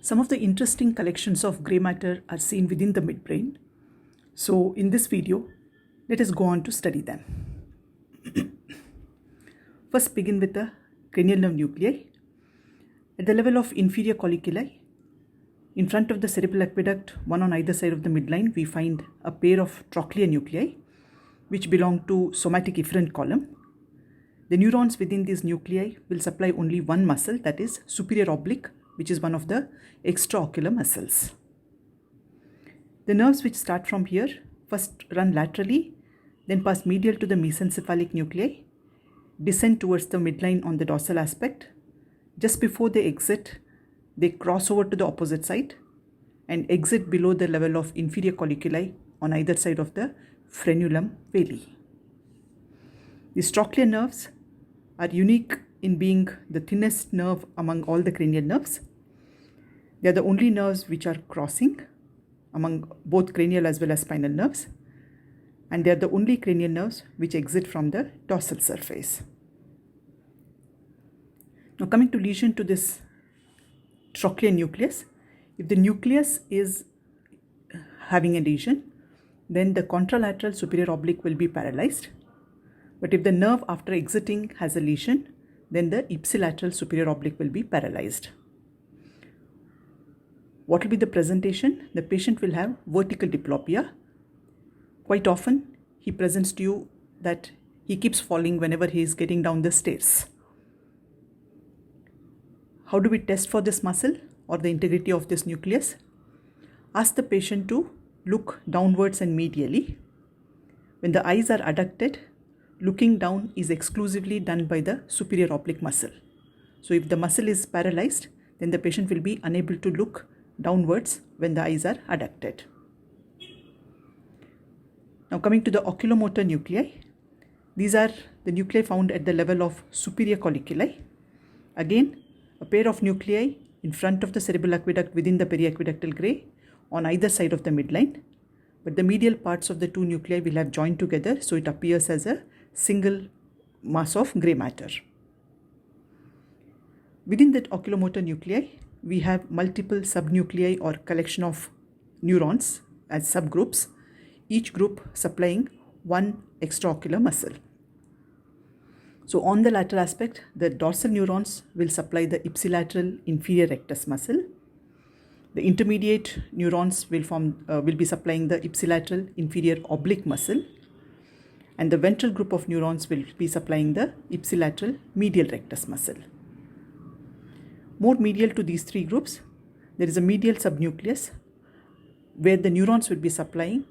Some of the interesting collections of grey matter are seen within the midbrain. So in this video, let us go on to study them. First begin with the cranial nerve nuclei. At the level of inferior colliculi, in front of the cerebral aqueduct, one on either side of the midline, we find a pair of trochlear nuclei which belong to somatic efferent column. The neurons within these nuclei will supply only one muscle, that is superior oblique, which is one of the extraocular muscles. The nerves which start from here first run laterally, then pass medial to the mesencephalic nuclei, descend towards the midline on the dorsal aspect. Just before they exit, they cross over to the opposite side and exit below the level of inferior colliculi on either side of the frenulum veli. These trochlear nerves are unique in being the thinnest nerve among all the cranial nerves. They are the only nerves which are crossing among both cranial as well as spinal nerves, and they are the only cranial nerves which exit from the dorsal surface. Now coming to lesion to this trochlear nucleus, if the nucleus is having a lesion, then the contralateral superior oblique will be paralyzed. But if the nerve after exiting has a lesion, then the ipsilateral superior oblique will be paralyzed. What will be the presentation? The patient will have vertical diplopia. Quite often, he presents to you that he keeps falling whenever he is getting down the stairs. How do we test for this muscle or the integrity of this nucleus? Ask the patient to look downwards and medially. When the eyes are adducted, looking down is exclusively done by the superior oblique muscle. So if the muscle is paralyzed, then the patient will be unable to look downwards when the eyes are adducted. Now coming to the oculomotor nuclei, these are the nuclei found at the level of superior colliculi. Again, a pair of nuclei in front of the cerebral aqueduct within the periaqueductal gray on either side of the midline, but the medial parts of the two nuclei will have joined together, so it appears as a single mass of grey matter. Within that oculomotor nuclei, we have multiple subnuclei or collection of neurons as subgroups, each group supplying one extraocular muscle. So on the lateral aspect, the dorsal neurons will supply the ipsilateral inferior rectus muscle. The intermediate neurons will be supplying the ipsilateral inferior oblique muscle, and the ventral group of neurons will be supplying the ipsilateral medial rectus muscle. More medial to these three groups, there is a medial subnucleus where the neurons will be supplying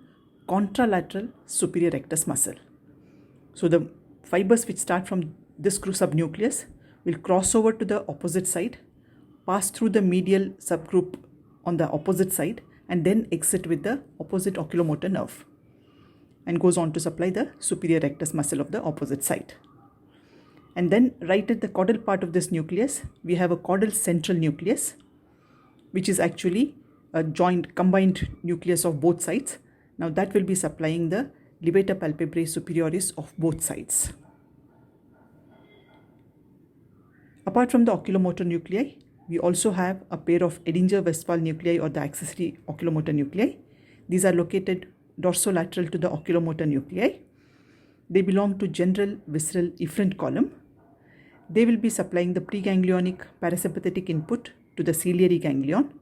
contralateral superior rectus muscle. So the fibers which start from this subnucleus will cross over to the opposite side, pass through the medial subgroup on the opposite side, and then exit with the opposite oculomotor nerve and goes on to supply the superior rectus muscle of the opposite side. And then right at the caudal part of this nucleus, we have a caudal central nucleus, which is actually a combined nucleus of both sides. Now that will be supplying the levator palpebrae superioris of both sides. Apart from the oculomotor nuclei, we also have a pair of Edinger-Westphal nuclei or the accessory oculomotor nuclei. These are located dorsolateral to the oculomotor nuclei. They belong to general visceral efferent column. They will be supplying the preganglionic parasympathetic input to the ciliary ganglion,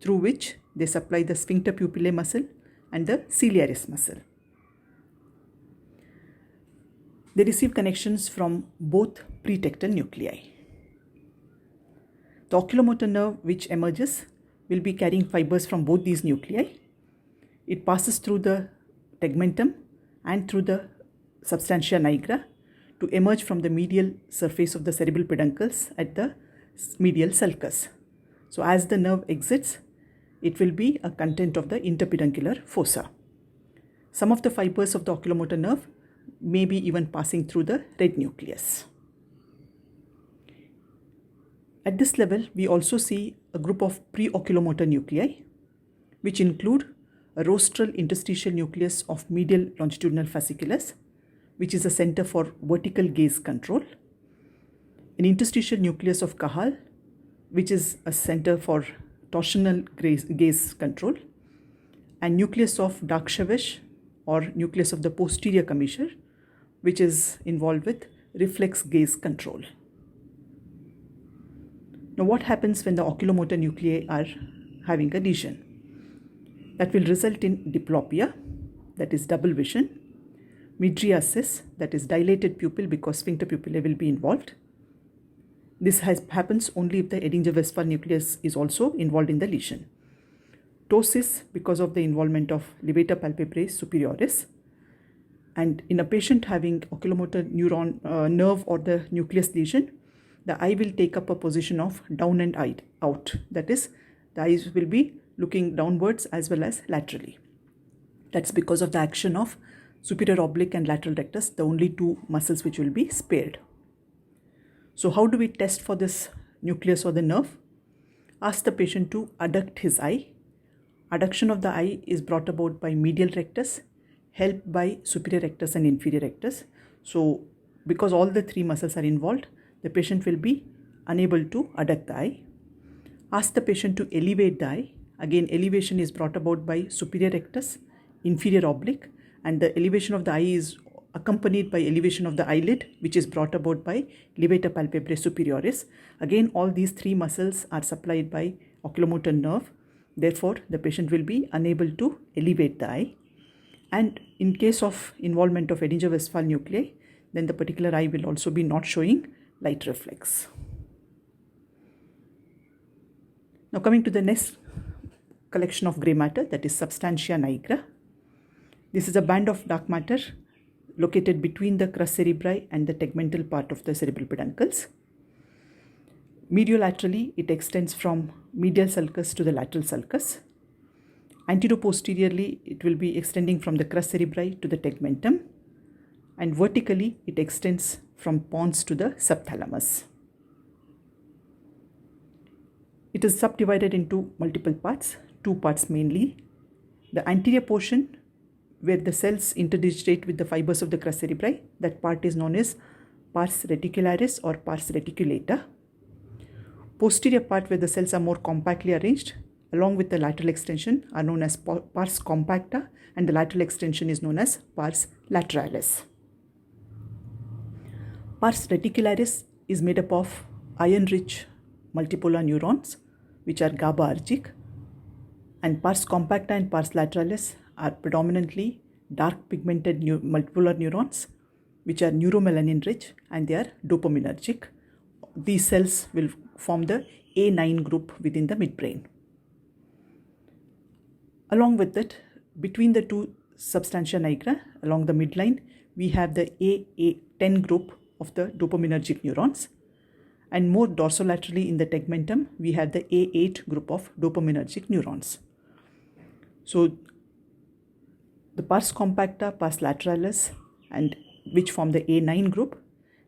through which they supply the sphincter pupillae muscle and the ciliaris muscle. They receive connections from both pretectal nuclei. The oculomotor nerve which emerges will be carrying fibers from both these nuclei. It passes through the tegmentum and through the substantia nigra to emerge from the medial surface of the cerebral peduncles at the medial sulcus. So as the nerve exits, it will be a content of the interpeduncular fossa. Some of the fibers of the oculomotor nerve may be even passing through the red nucleus. At this level, we also see a group of preoculomotor nuclei, which include a rostral interstitial nucleus of medial longitudinal fasciculus, which is a center for vertical gaze control, an interstitial nucleus of Cajal, which is a center for torsional gaze control, and nucleus of Darkshavish or nucleus of the posterior commissure, which is involved with reflex gaze control. Now, what happens when the oculomotor nuclei are having a lesion? That will result in diplopia, that is double vision, mydriasis, that is dilated pupil because sphincter pupillae will be involved. This happens only if the Edinger-Westphal nucleus is also involved in the lesion. Ptosis because of the involvement of levator palpebrae superioris. And in a patient having oculomotor nerve or the nucleus lesion, the eye will take up a position of down and out. That is, the eyes will be looking downwards as well as laterally. That's because of the action of superior oblique and lateral rectus, the only two muscles which will be spared. So how do we test for this nucleus or the nerve? Ask the patient to adduct his eye. Adduction of the eye is brought about by medial rectus, helped by superior rectus and inferior rectus. So because all the three muscles are involved, the patient will be unable to adduct the eye. Ask the patient to elevate the eye. Again, elevation is brought about by superior rectus, inferior oblique, and the elevation of the eye is accompanied by elevation of the eyelid, which is brought about by levator palpebrae superioris. Again, all these three muscles are supplied by oculomotor nerve. Therefore, the patient will be unable to elevate the eye. And in case of involvement of Edinger-Westphal nuclei, then the particular eye will also be not showing light reflex. Now coming to the next collection of grey matter, that is Substantia nigra. This is a band of dark matter located between the crus cerebri and the tegmental part of the cerebral peduncles. Mediolaterally, it extends from medial sulcus to the lateral sulcus. Anteroposteriorly, it will be extending from the crus cerebri to the tegmentum, and vertically, it extends from pons to the subthalamus. It is subdivided into multiple parts, two parts mainly. The anterior portion, where the cells interdigitate with the fibers of the crus cerebri, that part is known as pars reticularis or pars reticulata. Posterior part, where the cells are more compactly arranged, along with the lateral extension, are known as pars compacta, and the lateral extension is known as pars lateralis. Pars reticularis is made up of iron-rich multipolar neurons, which are GABAergic, and pars compacta and pars lateralis are predominantly dark pigmented multipolar neurons, which are neuromelanin-rich, and they are dopaminergic. These cells will form the A9 group within the midbrain. Along with it, between the two substantia nigra, along the midline, we have the A10 group of the dopaminergic neurons, and more dorsolaterally in the tegmentum, we have the A8 group of dopaminergic neurons. So the pars compacta, pars lateralis, and which form the A9 group,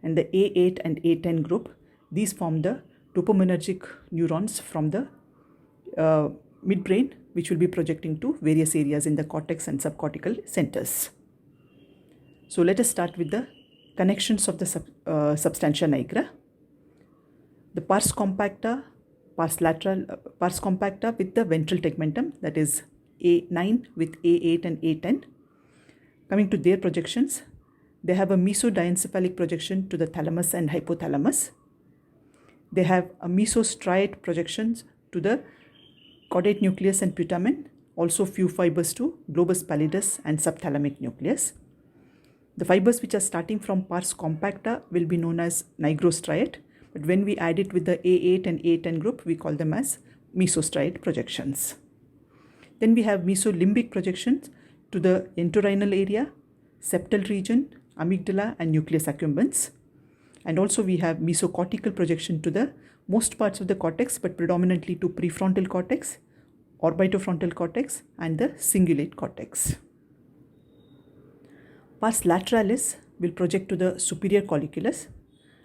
and the A8 and A10 group, these form the dopaminergic neurons from the midbrain, which will be projecting to various areas in the cortex and subcortical centers. So let us start with the connections of the substantia nigra. The pars compacta, pars compacta with the ventral tegmentum, that is A9 with A8 and A10. Coming to their projections, they have a mesodiencephalic projection to the thalamus and hypothalamus. They have a mesostriate projections to the caudate nucleus and putamen, also few fibers to globus pallidus and subthalamic nucleus. The fibers which are starting from pars compacta will be known as nigrostriate, but when we add it with the A8 and A10 group, we call them as mesostriate projections. Then we have mesolimbic projections to the entorhinal area, septal region, amygdala and nucleus accumbens. And also we have mesocortical projection to the most parts of the cortex, but predominantly to prefrontal cortex, orbitofrontal cortex and the cingulate cortex. Pars lateralis will project to the superior colliculus,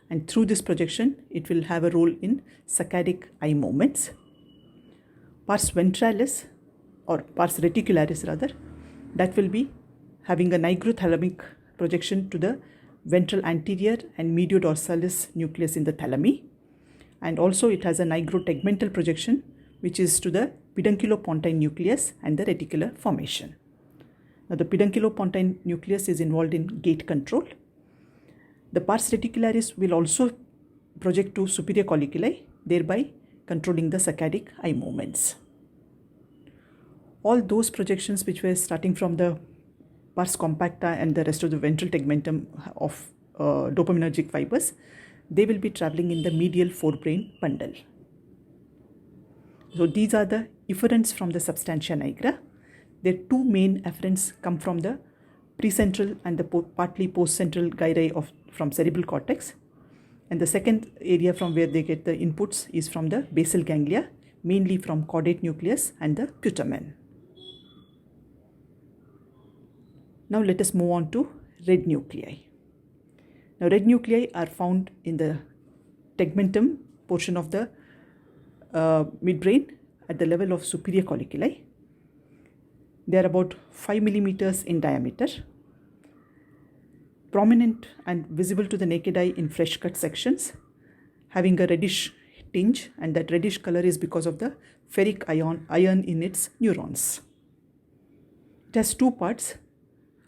and through this projection it will have a role in saccadic eye movements. Pars ventralis or pars reticularis rather, that will be having a nigrothalamic projection to the ventral anterior and mediodorsalis nucleus in the thalami, and also it has a nigrotegmental projection which is to the pedunculopontine nucleus and the reticular formation. Now, the pedunculopontine nucleus is involved in gait control. The pars reticularis will also project to superior colliculi, thereby controlling the saccadic eye movements. All those projections which were starting from the pars compacta and the rest of the ventral tegmentum of dopaminergic fibers, they will be traveling in the medial forebrain bundle. So these are the efferents from the substantia nigra. Their two main efferents come from the precentral and the partly postcentral gyri from cerebral cortex. And the second area from where they get the inputs is from the basal ganglia, mainly from caudate nucleus and the putamen. Now let us move on to red nuclei. Now red nuclei are found in the tegmentum portion of the midbrain at the level of superior colliculi. They are about 5 millimeters in diameter, prominent and visible to the naked eye in fresh cut sections, having a reddish tinge, and that reddish color is because of the ferric ion in its neurons. It has two parts,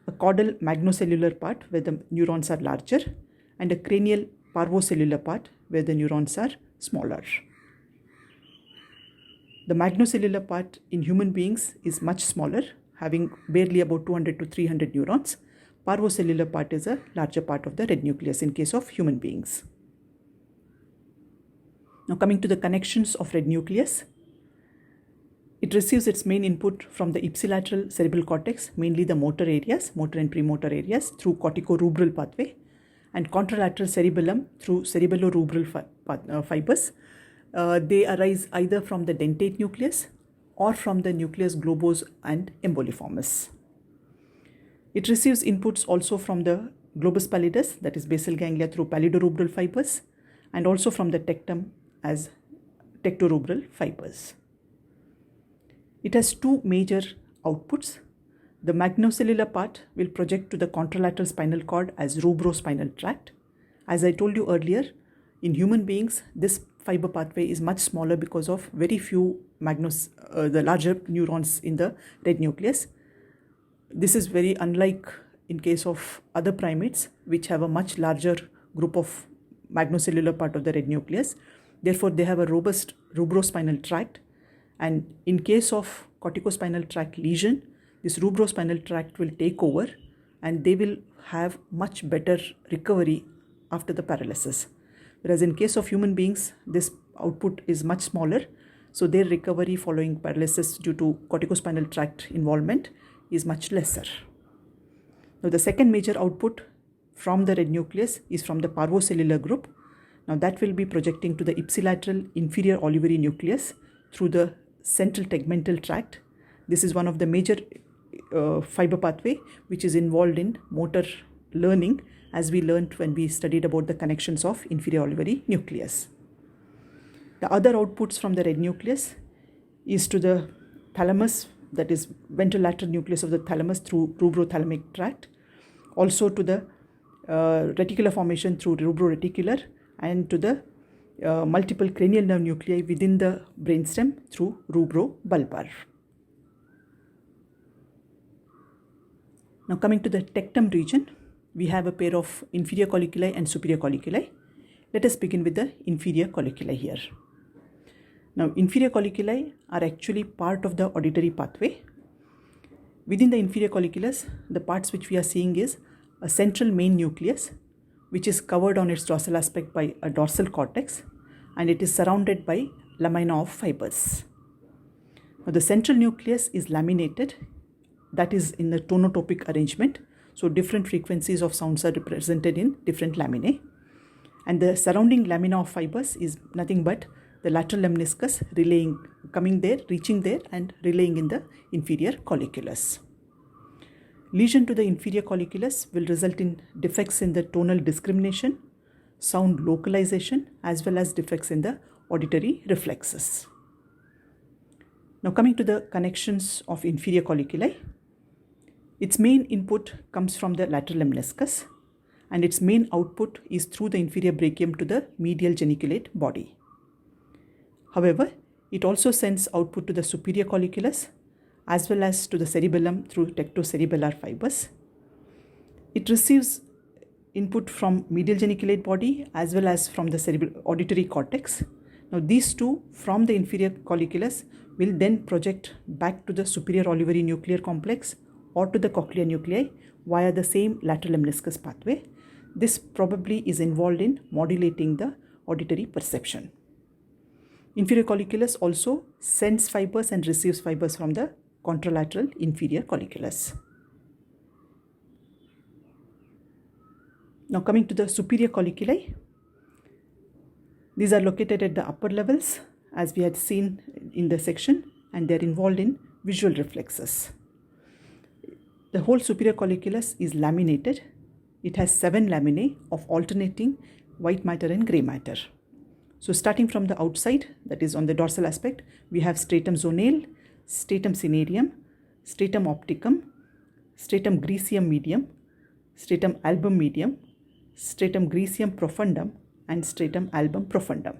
a caudal magnocellular part where the neurons are larger and a cranial parvocellular part where the neurons are smaller. The magnocellular part in human beings is much smaller, having barely about 200 to 300 neurons. Parvocellular part is a larger part of the red nucleus in case of human beings. Now coming to the connections of red nucleus, it receives its main input from the ipsilateral cerebral cortex, mainly the motor areas, motor and premotor areas, through corticorubral pathway, and contralateral cerebellum through cerebellorubral fibers. They arise either from the dentate nucleus or from the nucleus globose and emboliformis. It receives inputs also from the globus pallidus, that is basal ganglia, through pallidorubral fibers, and also from the tectum as tectorubral fibers. It has two major outputs. The magnocellular part will project to the contralateral spinal cord as rubrospinal tract. As I told you earlier, in human beings, this fiber pathway is much smaller because of very few the larger neurons in the red nucleus. This is very unlike in case of other primates, which have a much larger group of magnocellular part of the red nucleus. Therefore, they have a robust rubrospinal tract. And in case of corticospinal tract lesion, this rubrospinal tract will take over and they will have much better recovery after the paralysis. Whereas in case of human beings, this output is much smaller, so their recovery following paralysis due to corticospinal tract involvement is much lesser. Now the second major output from the red nucleus is from the parvocellular group. Now that will be projecting to the ipsilateral inferior olivary nucleus through the central tegmental tract. This is one of the major fiber pathway which is involved in motor learning, as we learned when we studied about the connections of inferior olivary nucleus. The other outputs from the red nucleus is to the thalamus, that is ventrolateral nucleus of the thalamus through rubrothalamic tract, also to the reticular formation through rubroreticular, and to the multiple cranial nerve nuclei within the brainstem through rubrobulbar. Now coming to the tectum region, we have a pair of inferior colliculi and superior colliculi. Let us begin with the inferior colliculi here. Now inferior colliculi are actually part of the auditory pathway. Within the inferior colliculus, the parts which we are seeing is a central main nucleus, which is covered on its dorsal aspect by a dorsal cortex, and it is surrounded by lamina of fibers. Now the central nucleus is laminated, that is in the tonotopic arrangement. So different frequencies of sounds are represented in different laminae. And the surrounding lamina of fibers is nothing but the lateral lemniscus coming there, reaching there and relaying in the inferior colliculus. Lesion to the inferior colliculus will result in defects in the tonal discrimination, sound localization, as well as defects in the auditory reflexes. Now coming to the connections of inferior colliculi, its main input comes from the lateral lemniscus and its main output is through the inferior brachium to the medial geniculate body. However, It also sends output to the superior colliculus as well as to the cerebellum through tectocerebellar fibers. It receives input from medial geniculate body as well as from the auditory cortex. Now these two from the inferior colliculus will then project back to the superior olivary nuclear complex or to the cochlear nuclei via the same lateral lemniscus pathway. This probably is involved in modulating the auditory perception. Inferior colliculus also sends fibers and receives fibers from the contralateral inferior colliculus. Now coming to the superior colliculi, these are located at the upper levels as we had seen in the section, and they are involved in visual reflexes. The whole superior colliculus is laminated. It has 7 laminae of alternating white matter and grey matter. So starting from the outside, that is on the dorsal aspect, we have stratum zonale, stratum cinereum, stratum opticum, stratum griseum medium, stratum album medium, stratum griseum profundum, and stratum album profundum.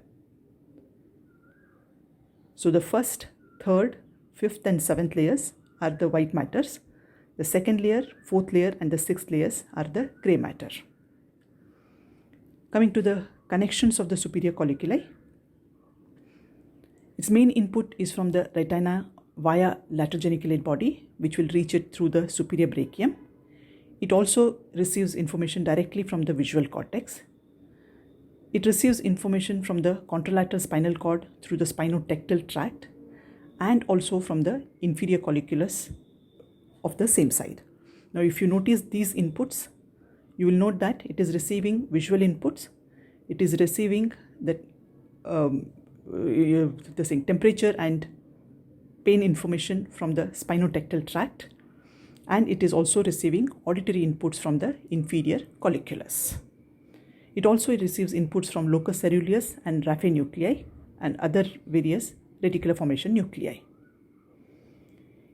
So the first, third, fifth and seventh layers are the white matters. The second layer, fourth layer and the sixth layers are the grey matter. Coming to the connections of the superior colliculi, its main input is from the retina via lateral geniculate body, which will reach it through the superior brachium. It also receives information directly from the visual cortex. It receives information from the contralateral spinal cord through the spinotectal tract and also from the inferior colliculus of the same side. Now if you notice these inputs, you will note that it is receiving visual inputs, it is receiving the temperature and pain information from the spinotectal tract, and it is also receiving auditory inputs from the inferior colliculus. It also receives inputs from locus ceruleus and raphe nuclei and other various reticular formation nuclei.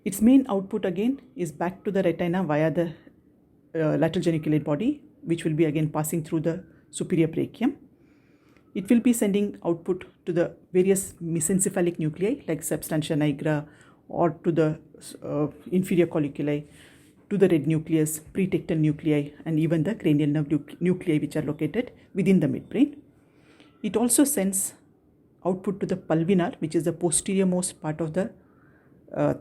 Its main output again is back to the retina via the lateral geniculate body, which will be again passing through the superior brachium. It will be sending output to the various mesencephalic nuclei like Substantia nigra, or to the inferior colliculi, to the red nucleus, pretectal nuclei, and even the cranial nerve nuclei, which are located within the midbrain. It also sends output to the pulvinar, which is the posterior most part of the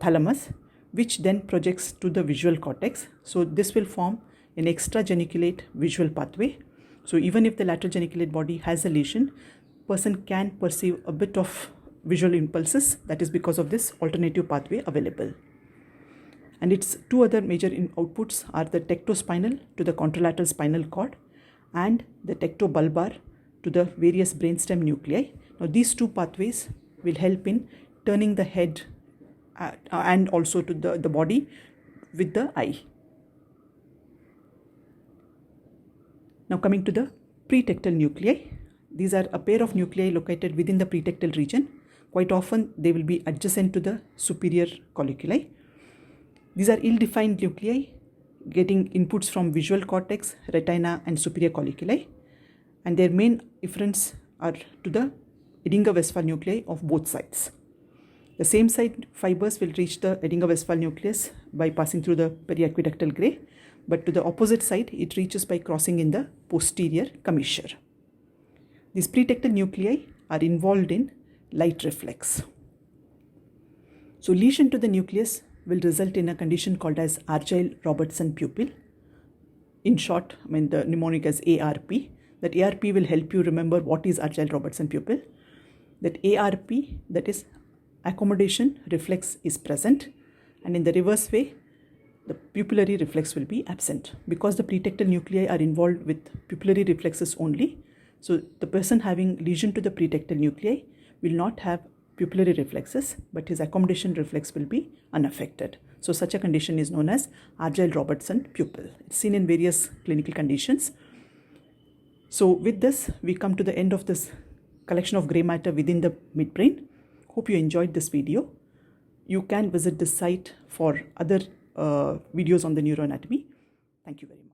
thalamus, which then projects to the visual cortex. So this will form an extrageniculate visual pathway. So even if the lateral geniculate body has a lesion, person can perceive a bit of visual impulses. That is because of this alternative pathway available. And its two other major outputs are the tectospinal to the contralateral spinal cord and the tectobulbar to the various brainstem nuclei. Now these two pathways will help in turning the head and also to the body with the eye. Now coming to the pretectal nuclei, these are a pair of nuclei located within the pretectal region. Quite often they will be adjacent to the superior colliculi. These are ill-defined nuclei getting inputs from visual cortex, retina and superior colliculi, and their main efferents are to the Edinger-Westphal nuclei of both sides. The same side fibers will reach the Edinger-Westphal nucleus by passing through the periaqueductal gray, but to the opposite side it reaches by crossing in the posterior commissure. These pretectal nuclei are involved in light reflex. So lesion to the nucleus will result in a condition called as Argyll-Robertson pupil. In short, the mnemonic as ARP. That ARP will help you remember what is Argyll-Robertson pupil. That ARP, that is accommodation reflex, is present, and in the reverse way the pupillary reflex will be absent. Because the pretectal nuclei are involved with pupillary reflexes only, so the person having lesion to the pretectal nuclei will not have pupillary reflexes, but his accommodation reflex will be unaffected. So such a condition is known as Argyll-Robertson pupil. It's seen in various clinical conditions. So with this, we come to the end of this collection of grey matter within the midbrain. Hope you enjoyed this video. You can visit this site for other videos on the neuroanatomy. Thank you very much.